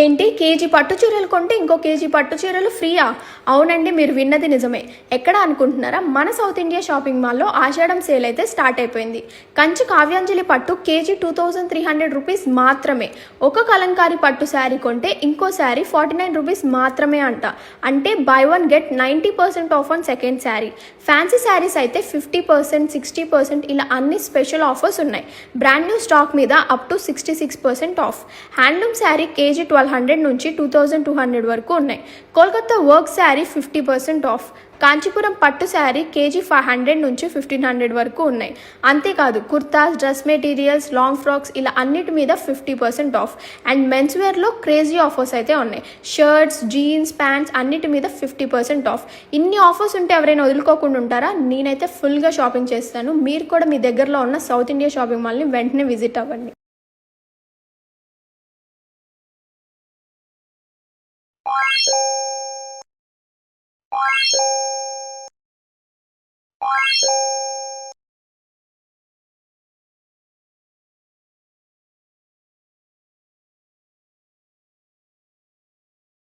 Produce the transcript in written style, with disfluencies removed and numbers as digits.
ఏంటి కేజీ పట్టు చీరలు కొంటే ఇంకో కేజీ పట్టు చీరలు ఫ్రీయా? అవునండి, మీరు విన్నది నిజమే. ఎక్కడ అనుకుంటున్నారా? మన సౌత్ ఇండియా షాపింగ్ మాల్లో ఆషాఢం సేల్ అయితే స్టార్ట్ అయిపోయింది. కంచి కావ్యాంజలి పట్టు కేజీ 2300 రూపీస్ మాత్రమే. ఒక కలంకారీ పట్టు శారీ కొంటే ఇంకో శారీ 49 రూపీస్ మాత్రమే అంట. అంటే buy one get 90% off on second sari. Fancy saris అయితే 50%, 60% ఇలా అన్ని స్పెషల్ ఆఫర్స్ ఉన్నాయి. బ్రాండ్ న్యూ స్టాక్ మీద up to 66% off. Handloom sari KG 1200 నుంచి 2200 వరకు ఉన్నాయి. Kolkata work sari 50% off. కాంచీపురం పట్టు శారీ కేజీ 500 నుంచి 1500 వరకు ఉన్నాయి. అంతేకాదు kurtas, dress materials, long frocks ఇలా అన్నిటి మీద 50% ఆఫ్. అండ్ మెన్స్ వేర్లో క్రేజీ ఆఫర్స్ అయితే ఉన్నాయి. షర్ట్స్, జీన్స్, ప్యాంట్స్ అన్నిటి మీద 50% ఆఫ్. ఇన్ని ఆఫర్స్ ఉంటే ఎవరైనా వదులుకోకుండా ఉంటారా? నేనైతే ఫుల్గా షాపింగ్ చేస్తాను. మీరు కూడా మీ దగ్గరలో ఉన్న సౌత్ ఇండియా షాపింగ్ మాల్ని వెంటనే విజిట్ అవ్వండి.